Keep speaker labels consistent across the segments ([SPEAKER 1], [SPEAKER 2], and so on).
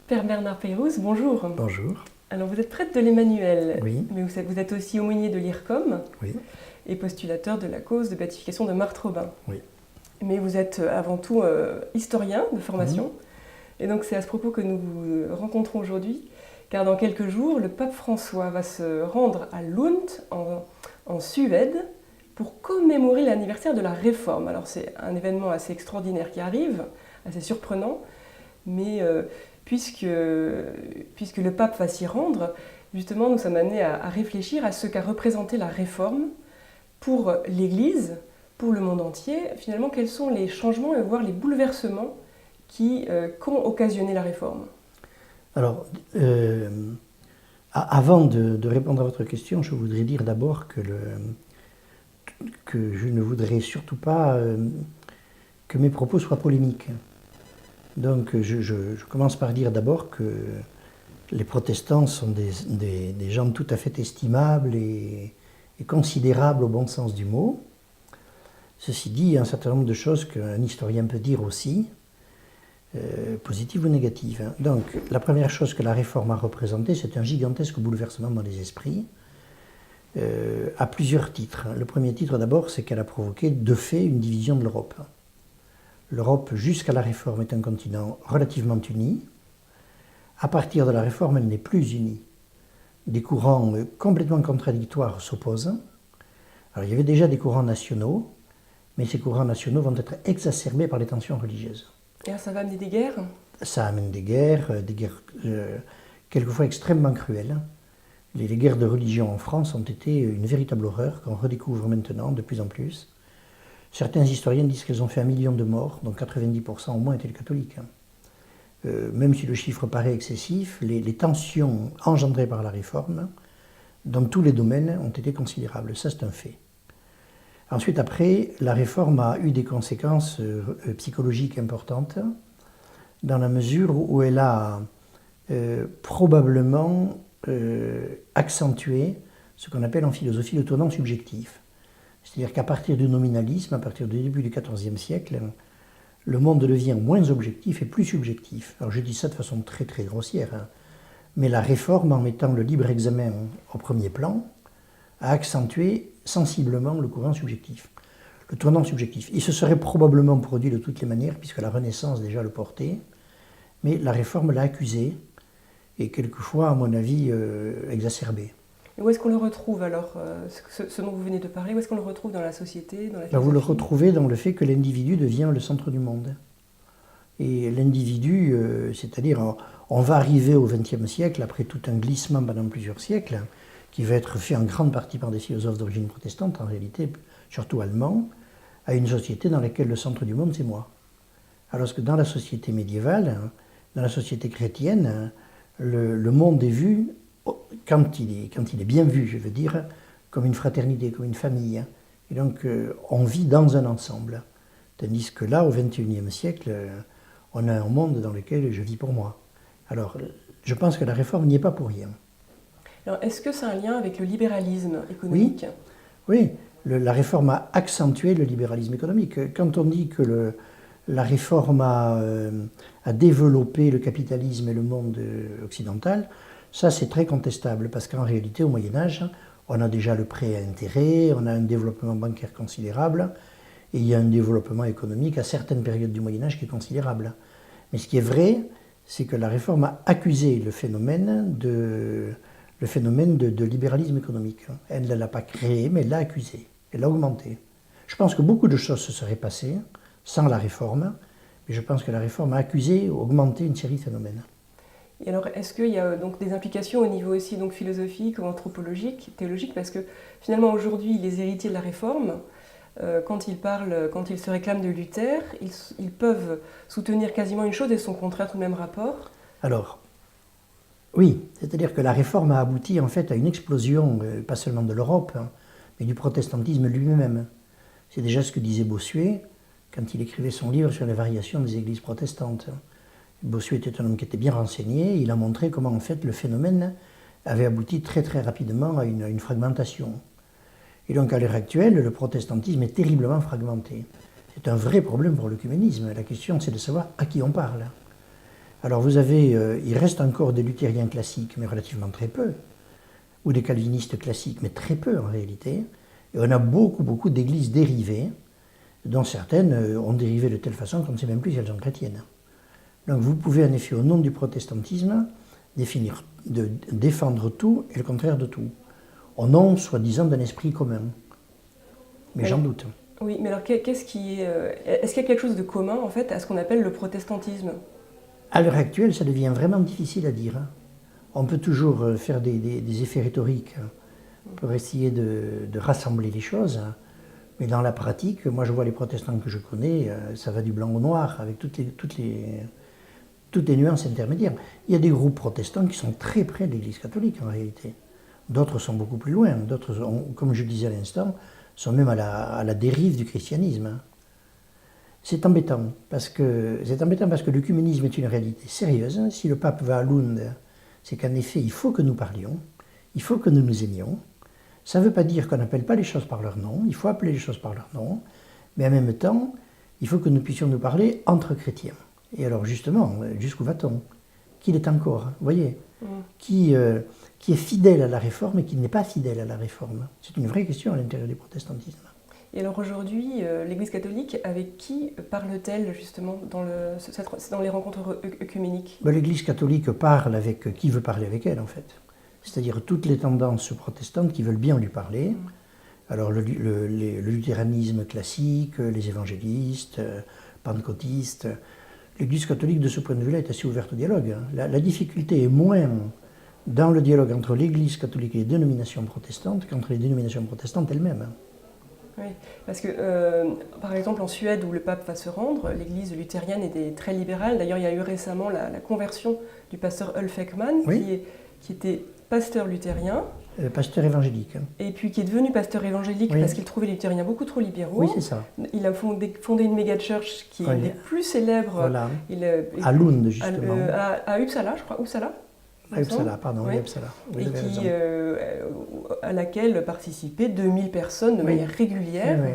[SPEAKER 1] Père Bernard Pérouse, bonjour.
[SPEAKER 2] Bonjour.
[SPEAKER 1] Alors vous êtes prêtre de l'Emmanuel,
[SPEAKER 2] Oui.
[SPEAKER 1] mais vous êtes aussi aumônier de l'IRCOM
[SPEAKER 2] Oui.
[SPEAKER 1] et postulateur de la cause de béatification de Marthe Robin.
[SPEAKER 2] Oui.
[SPEAKER 1] Mais vous êtes avant tout historien de formation, et donc c'est à ce propos que nous vous rencontrons aujourd'hui, car dans quelques jours, le pape François va se rendre à Lund, en Suède, pour commémorer l'anniversaire de la Réforme. Alors c'est un événement assez extraordinaire qui arrive, assez surprenant, mais puisque le pape va s'y rendre, justement nous sommes amenés à réfléchir à ce qu'a représenté la Réforme pour l'Église, pour le monde entier. Finalement, quels sont les changements et voire les bouleversements qu'ont occasionné la Réforme?
[SPEAKER 2] Alors, avant de répondre à votre question, je voudrais dire d'abord que je ne voudrais surtout pas que mes propos soient polémiques. Donc je commence par dire d'abord que les protestants sont des gens tout à fait estimables et considérables au bon sens du mot. Ceci dit, il y a un certain nombre de choses qu'un historien peut dire aussi, positives ou négatives. Donc la première chose que la Réforme a représentée, c'est un gigantesque bouleversement dans les esprits, à plusieurs titres. Le premier titre d'abord, c'est qu'elle a provoqué de fait une division de l'Europe. L'Europe, jusqu'à la Réforme, est un continent relativement uni. À partir de la Réforme, elle n'est plus unie. Des courants complètement contradictoires s'opposent. Alors, il y avait déjà des courants nationaux, mais ces courants nationaux vont être exacerbés par les tensions religieuses.
[SPEAKER 1] Et alors, ça va amener des guerres?
[SPEAKER 2] Ça amène des guerres quelquefois extrêmement cruelles. Les guerres de religion en France ont été une véritable horreur qu'on redécouvre maintenant de plus en plus. Certains historiens disent qu'elles ont fait 1 million de morts, dont 90% au moins étaient catholiques. Même si le chiffre paraît excessif, les tensions engendrées par la Réforme, dans tous les domaines, ont été considérables. Ça, c'est un fait. Ensuite, après, la Réforme a eu des conséquences psychologiques importantes, dans la mesure où elle a probablement accentué ce qu'on appelle en philosophie le tournant subjectif. C'est-à-dire qu'à partir du nominalisme, à partir du début du XIVe siècle, le monde devient moins objectif et plus subjectif. Alors je dis ça de façon très très grossière, mais la Réforme, en mettant le libre examen au premier plan, a accentué sensiblement le courant subjectif, le tournant subjectif. Il se serait probablement produit de toutes les manières, puisque la Renaissance déjà le portait, mais la Réforme l'a accusé, et quelquefois, à mon avis, exacerbé.
[SPEAKER 1] Et où est-ce qu'on le retrouve alors, ce dont vous venez de parler, où est-ce qu'on le retrouve dans la société, dans la philosophie?
[SPEAKER 2] Vous le retrouvez dans le fait que l'individu devient le centre du monde. Et l'individu, c'est-à-dire, on va arriver au XXe siècle, après tout un glissement pendant plusieurs siècles, qui va être fait en grande partie par des philosophes d'origine protestante, en réalité, surtout allemands, à une société dans laquelle le centre du monde, c'est moi. Alors que dans la société médiévale, dans la société chrétienne, le monde est vu, quand il est bien vu, je veux dire, comme une fraternité, comme une famille. Et donc, on vit dans un ensemble. Tandis que là, au XXIe siècle, on a un monde dans lequel je vis pour moi. Alors, je pense que la Réforme n'y est pas pour rien.
[SPEAKER 1] Alors, est-ce que c'est un lien avec le libéralisme économique?
[SPEAKER 2] Oui, la Réforme a accentué le libéralisme économique. Quand on dit que la Réforme a développé le capitalisme et le monde occidental, ça c'est très contestable, parce qu'en réalité, au Moyen-Âge, on a déjà le prêt à intérêt, on a un développement bancaire considérable, et il y a un développement économique à certaines périodes du Moyen-Âge qui est considérable. Mais ce qui est vrai, c'est que la Réforme a accusé le phénomène de libéralisme économique. Elle ne l'a pas créé, mais elle l'a accusé, elle l'a augmenté. Je pense que beaucoup de choses se seraient passées sans la Réforme, mais je pense que la Réforme a accusé, augmenté une série de phénomènes.
[SPEAKER 1] Et alors, est-ce qu'il y a donc des implications au niveau aussi donc philosophique ou anthropologique, théologique, parce que finalement aujourd'hui, les héritiers de la Réforme, quand ils se réclament de Luther, ils peuvent soutenir quasiment une chose et son contraire tout le même rapport?
[SPEAKER 2] Alors, oui, c'est-à-dire que la Réforme a abouti en fait à une explosion, pas seulement de l'Europe, mais du protestantisme lui-même. C'est déjà ce que disait Bossuet quand il écrivait son livre sur les variations des églises protestantes. Bossuet était un homme qui était bien renseigné, il a montré comment en fait le phénomène avait abouti très très rapidement à une fragmentation. Et donc à l'heure actuelle, le protestantisme est terriblement fragmenté. C'est un vrai problème pour l'œcuménisme. La question c'est de savoir à qui on parle. Alors vous avez, il reste encore des luthériens classiques, mais relativement très peu, ou des calvinistes classiques, mais très peu en réalité. Et on a beaucoup d'églises dérivées, dont certaines ont dérivé de telle façon qu'on ne sait même plus si elles sont chrétiennes. Donc vous pouvez en effet, au nom du protestantisme, défendre tout et le contraire de tout, au nom, soi-disant, d'un esprit commun. Mais j'en doute.
[SPEAKER 1] Oui, mais alors est-ce qu'il y a quelque chose de commun en fait à ce qu'on appelle le protestantisme?
[SPEAKER 2] À l'heure actuelle, ça devient vraiment difficile à dire. On peut toujours faire des effets rhétoriques pour essayer de rassembler les choses, mais dans la pratique, moi je vois les protestants que je connais, ça va du blanc au noir, avec toutes les nuances intermédiaires. Il y a des groupes protestants qui sont très près de l'Église catholique en réalité. D'autres sont beaucoup plus loin, d'autres, comme je disais à l'instant, sont même à la dérive du christianisme. C'est embêtant parce que l'œcuménisme est une réalité sérieuse. Si le pape va à Lund, c'est qu'en effet, il faut que nous parlions, il faut que nous nous aimions. Ça ne veut pas dire qu'on n'appelle pas les choses par leur nom, il faut appeler les choses par leur nom, mais en même temps, il faut que nous puissions nous parler entre chrétiens. Et alors justement, jusqu'où va-t-on? Qui l'est encore, vous voyez? Qui est fidèle à la réforme et qui n'est pas fidèle à la réforme? C'est une vraie question à l'intérieur du protestantisme.
[SPEAKER 1] Et alors aujourd'hui, l'Église catholique, avec qui parle-t-elle justement dans les rencontres œcuméniques?
[SPEAKER 2] L'Église catholique parle avec qui veut parler avec elle en fait. C'est-à-dire toutes les tendances protestantes qui veulent bien lui parler. Alors le luthéranisme classique, les évangélistes, pentecôtistes. L'Église catholique de ce point de vue-là est assez ouverte au dialogue. La difficulté est moins dans le dialogue entre l'Église catholique et les dénominations protestantes qu'entre les dénominations protestantes elles-mêmes.
[SPEAKER 1] Oui, parce que par exemple en Suède où le pape va se rendre, l'église luthérienne était très libérale. D'ailleurs il y a eu récemment la conversion du pasteur Ulf Ekman, oui, qui était pasteur luthérien.
[SPEAKER 2] Pasteur évangélique.
[SPEAKER 1] Et puis qui est devenu pasteur évangélique oui, parce qu'il trouvait les luthériens beaucoup trop libéraux.
[SPEAKER 2] Oui, c'est ça.
[SPEAKER 1] Il a fondé une méga church qui est des plus célèbres.
[SPEAKER 2] Voilà. À Lund, justement.
[SPEAKER 1] À Uppsala, je crois. Uppsala.
[SPEAKER 2] À Uppsala, pardon, oui, Uppsala. Oui,
[SPEAKER 1] et à laquelle participaient 2000 personnes de manière régulière. Oui.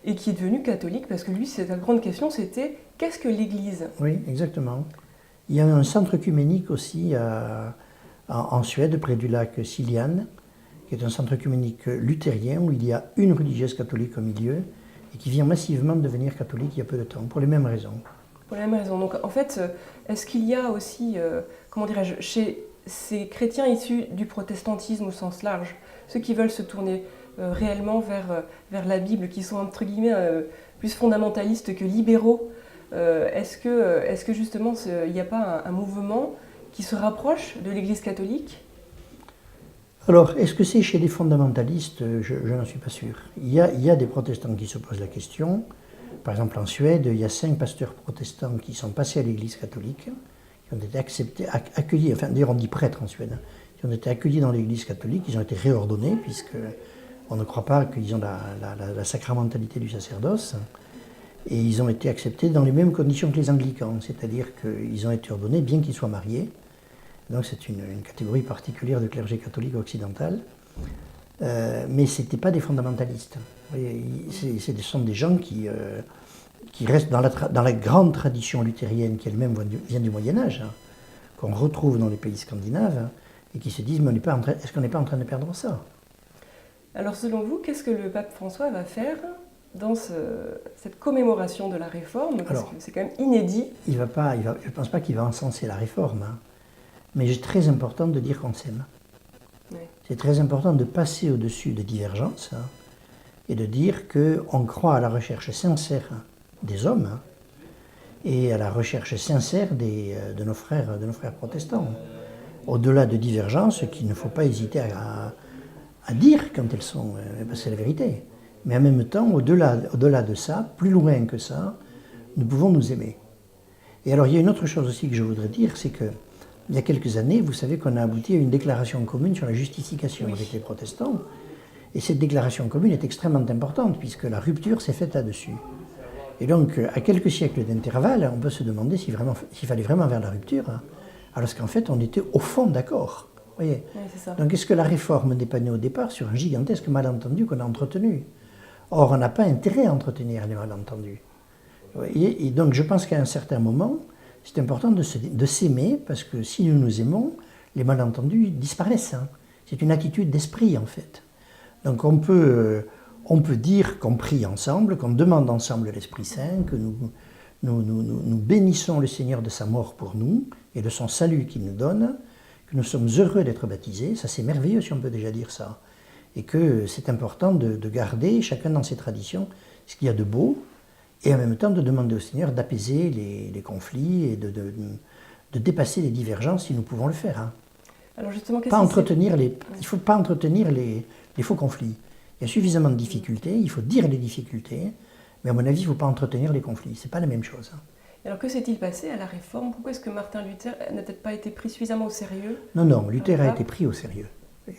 [SPEAKER 1] Et qui est devenu catholique parce que lui, sa grande question, c'était qu'est-ce que l'Église?
[SPEAKER 2] Oui, exactement. Il y a un centre œcuménique aussi en Suède, près du lac Siljan, qui est un centre œcuménique luthérien où il y a une religieuse catholique au milieu et qui vient massivement de devenir catholique il y a peu de temps, pour les mêmes raisons.
[SPEAKER 1] Pour les mêmes raisons. Donc en fait, est-ce qu'il y a aussi, comment dirais-je, chez ces chrétiens issus du protestantisme au sens large, ceux qui veulent se tourner réellement vers la Bible, qui sont entre guillemets plus fondamentalistes que libéraux, est-ce que justement il n'y a pas un mouvement qui se rapproche de l'Église catholique?
[SPEAKER 2] Alors, est-ce que c'est chez les fondamentalistes? Je n'en suis pas sûr. Il y a des protestants qui se posent la question. Par exemple, en Suède, il y a 5 pasteurs protestants qui sont passés à l'Église catholique, qui ont été accueillis, enfin d'ailleurs on dit prêtres en Suède, qui ont été accueillis dans l'Église catholique, ils ont été réordonnés, puisqu'on ne croit pas qu'ils ont la sacramentalité du sacerdoce, et ils ont été acceptés dans les mêmes conditions que les anglicans, c'est-à-dire qu'ils ont été ordonnés bien qu'ils soient mariés. Donc c'est une catégorie particulière de clergé catholique occidental, mais ce n'étaient pas des fondamentalistes. Ce sont des gens qui restent dans la grande tradition luthérienne qui elle-même vient du Moyen-Âge, hein, qu'on retrouve dans les pays scandinaves, hein, et qui se disent mais est-ce qu'on n'est pas en train de perdre ça?
[SPEAKER 1] Alors selon vous, qu'est-ce que le pape François va faire dans cette commémoration de la Réforme? Parce que c'est quand même inédit. Je
[SPEAKER 2] ne pense pas qu'il va encenser la Réforme, hein. Mais c'est très important de dire qu'on s'aime. Oui. C'est très important de passer au-dessus des divergences, hein, et de dire qu'on croit à la recherche sincère des hommes, hein, et à la recherche sincère de nos frères protestants. Au-delà de divergences qu'il ne faut pas hésiter à dire quand elles sont, parce que c'est la vérité. Mais en même temps, au-delà de ça, plus loin que ça, nous pouvons nous aimer. Et alors il y a une autre chose aussi que je voudrais dire, c'est que il y a quelques années, vous savez qu'on a abouti à une déclaration commune sur la justification avec les protestants. Et cette déclaration commune est extrêmement importante, puisque la rupture s'est faite là-dessus. Et donc, à quelques siècles d'intervalle, on peut se demander s'il fallait vraiment vers la rupture, hein, alors qu'en fait, on était au fond d'accord. Voyez.
[SPEAKER 1] Oui, c'est ça.
[SPEAKER 2] Donc, est-ce que la réforme n'est pas née au départ sur un gigantesque malentendu qu'on a entretenu? Or, on n'a pas intérêt à entretenir les malentendus. Et donc, je pense qu'à un certain moment, c'est important de s'aimer, parce que si nous nous aimons, les malentendus disparaissent. Hein. C'est une attitude d'esprit, en fait. Donc on peut dire qu'on prie ensemble, qu'on demande ensemble l'Esprit Saint, que nous bénissons le Seigneur de sa mort pour nous et de son salut qu'il nous donne, que nous sommes heureux d'être baptisés, ça c'est merveilleux si on peut déjà dire ça, et que c'est important de garder, chacun dans ses traditions, ce qu'il y a de beau, et en même temps de demander au Seigneur d'apaiser les conflits et de dépasser les divergences si nous pouvons le faire. Hein.
[SPEAKER 1] Alors justement,
[SPEAKER 2] il ne faut pas entretenir les faux conflits. Il y a suffisamment de difficultés, il faut dire les difficultés, mais à mon avis, il ne faut pas entretenir les conflits. Ce n'est pas la même chose. Hein.
[SPEAKER 1] Alors que s'est-il passé à la Réforme? Pourquoi est-ce que Martin Luther n'a peut-être pas été pris suffisamment au sérieux?
[SPEAKER 2] Non, Luther a été pris au sérieux.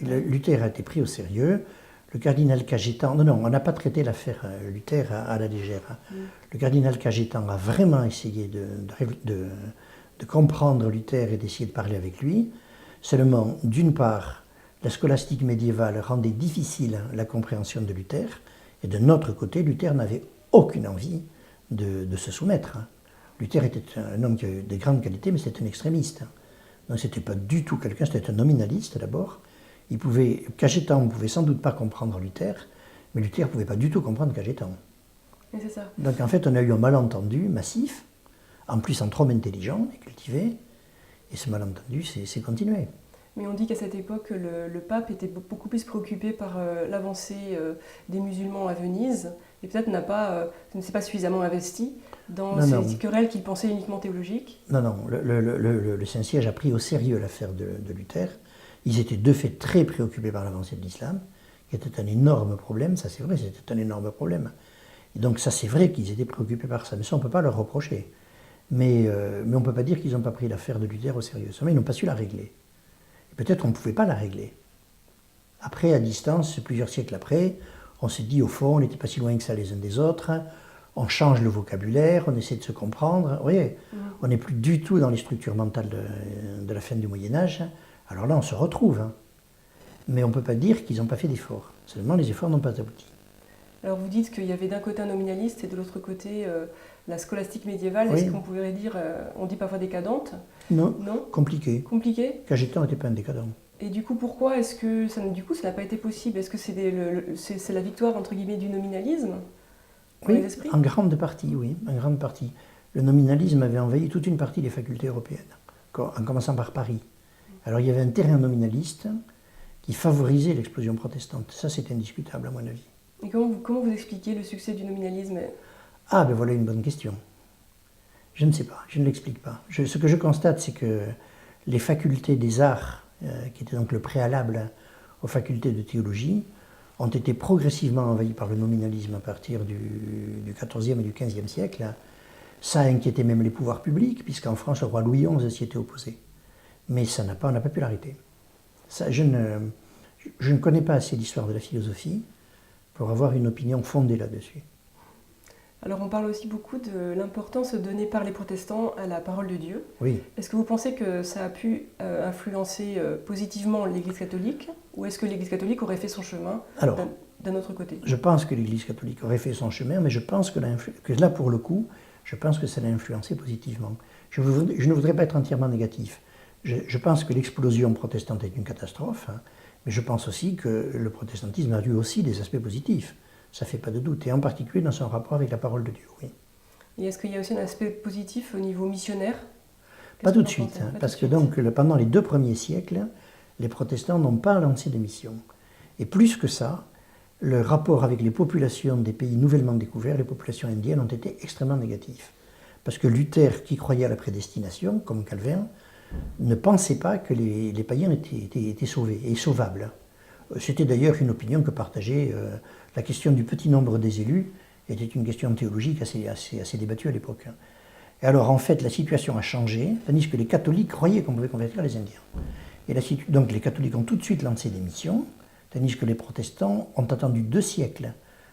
[SPEAKER 2] Luther a été pris au sérieux. Le cardinal Cajetan, non, on n'a pas traité l'affaire Luther à la légère. Hein. Le cardinal Cajetan a vraiment essayé de comprendre Luther et d'essayer de parler avec lui. Seulement, d'une part, la scolastique médiévale rendait difficile la compréhension de Luther, et de notre côté, Luther n'avait aucune envie de se soumettre. Hein. Luther était un homme qui avait de grandes qualités, mais c'était un extrémiste. Hein. Donc c'était pas du tout quelqu'un, c'était un nominaliste d'abord. Cajetan ne pouvait sans doute pas comprendre Luther, mais Luther ne pouvait pas du tout comprendre Cajetan.
[SPEAKER 1] Et c'est ça.
[SPEAKER 2] Donc en fait, on a eu un malentendu massif, en plus entre hommes intelligents et cultivés, et ce malentendu s'est continué.
[SPEAKER 1] Mais on dit qu'à cette époque, le pape était beaucoup plus préoccupé par l'avancée des musulmans à Venise, et peut-être ne s'est pas suffisamment investi dans ces querelles qu'il pensait uniquement théologiques.
[SPEAKER 2] Non, le Saint-Siège a pris au sérieux l'affaire de Luther. Ils étaient de fait très préoccupés par l'avancée de l'islam, qui était un énorme problème, ça c'est vrai, c'était un énorme problème. Et donc ça c'est vrai qu'ils étaient préoccupés par ça, mais ça on ne peut pas leur reprocher. Mais on ne peut pas dire qu'ils n'ont pas pris l'affaire de Luther au sérieux, seulement ils n'ont pas su la régler. Et peut-être on ne pouvait pas la régler. Après, à distance, plusieurs siècles après, on s'est dit au fond, on n'était pas si loin que ça les uns des autres, on change le vocabulaire, on essaie de se comprendre. Vous voyez, on n'est plus du tout dans les structures mentales de la fin du Moyen-Âge. Alors là, on se retrouve. Hein. Mais on ne peut pas dire qu'ils n'ont pas fait d'efforts. Seulement, les efforts n'ont pas abouti.
[SPEAKER 1] Alors vous dites qu'il y avait d'un côté un nominaliste et de l'autre côté la scolastique médiévale. Oui. Est-ce qu'on pourrait dire, on dit parfois décadente?
[SPEAKER 2] Non, compliqué.
[SPEAKER 1] Compliqué?
[SPEAKER 2] Cajetan n'était pas un décadent.
[SPEAKER 1] Et du coup, pourquoi est-ce que ça n'a pas été possible? Est-ce que c'est la victoire, entre guillemets, du nominalisme?
[SPEAKER 2] Oui, en grande partie, oui, en grande partie. Le nominalisme avait envahi toute une partie des facultés européennes, en commençant par Paris. Alors il y avait un terrain nominaliste qui favorisait l'explosion protestante. Ça, c'est indiscutable, à mon avis.
[SPEAKER 1] Et comment vous expliquez le succès du nominalisme?
[SPEAKER 2] Ah, ben voilà une bonne question. Je ne sais pas, je ne l'explique pas. Ce que je constate, c'est que les facultés des arts, qui étaient donc le préalable aux facultés de théologie, ont été progressivement envahies par le nominalisme à partir du XIVe et du XVe siècle. Ça a inquiété même les pouvoirs publics, puisqu'en France, le roi Louis XI s'y était opposé. Mais on n'a pas pu l'arrêter. Je ne connais pas assez l'histoire de la philosophie pour avoir une opinion fondée là-dessus.
[SPEAKER 1] Alors on parle aussi beaucoup de l'importance donnée par les protestants à la parole de Dieu.
[SPEAKER 2] Oui.
[SPEAKER 1] Est-ce que vous pensez que ça a pu influencer positivement l'Église catholique, ou est-ce que l'Église catholique aurait fait son chemin d'un autre côté? Je pense que l'Église catholique aurait fait son chemin, mais je pense que là pour le coup, je pense que ça l'a influencé positivement. Je ne voudrais pas être entièrement négatif. Je pense que l'explosion protestante est une catastrophe, hein, mais je pense aussi que le protestantisme a eu aussi des aspects positifs. Ça ne fait pas de doute, et en particulier dans son rapport avec la parole de Dieu, oui. Et est-ce qu'il y a aussi un aspect positif au niveau missionnaire?
[SPEAKER 2] Pas tout de suite, hein, parce que donc, pendant les 2 premiers siècles, les protestants n'ont pas lancé de mission. Et plus que ça, le rapport avec les populations des pays nouvellement découverts, les populations indiennes, ont été extrêmement négatifs. Parce que Luther, qui croyait à la prédestination, comme Calvin, ne pensait pas que les païens étaient sauvés et sauvables. C'était d'ailleurs une opinion que partageait la question du petit nombre des élus, était une question théologique assez débattue à l'époque. Et alors en fait la situation a changé, tandis que les catholiques croyaient qu'on pouvait convertir les Indiens. Et donc les catholiques ont tout de suite lancé des missions, tandis que les protestants ont attendu 2 siècles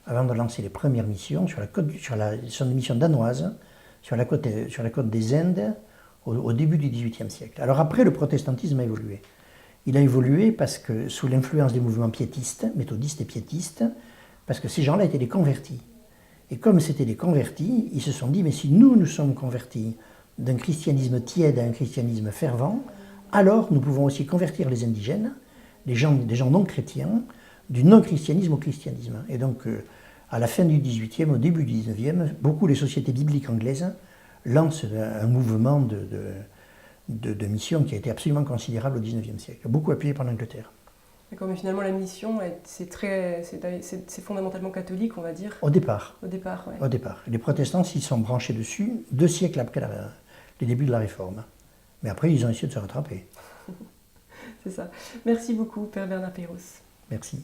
[SPEAKER 2] avant de lancer les premières missions sur des missions danoises, sur la côte des Indes, au début du XVIIIe siècle. Alors après, le protestantisme a évolué. Il a évolué parce que, sous l'influence des mouvements piétistes, méthodistes et piétistes, parce que ces gens-là étaient des convertis. Et comme c'était des convertis, ils se sont dit, mais si nous sommes convertis, d'un christianisme tiède à un christianisme fervent, alors nous pouvons aussi convertir les indigènes, des gens non chrétiens, du non-christianisme au christianisme. Et donc, à la fin du XVIIIe, au début du XIXe, beaucoup des sociétés bibliques anglaises lancent un mouvement de mission qui a été absolument considérable au XIXe siècle, beaucoup appuyé par l'Angleterre.
[SPEAKER 1] D'accord, mais finalement la mission, c'est fondamentalement catholique, on va dire.
[SPEAKER 2] Au départ.
[SPEAKER 1] Au départ, ouais.
[SPEAKER 2] Au départ. Les protestants s'y sont branchés dessus 2 siècles après les débuts de la Réforme. Mais après, ils ont essayé de se rattraper.
[SPEAKER 1] C'est ça. Merci beaucoup, Père Bernard Pérouse.
[SPEAKER 2] Merci.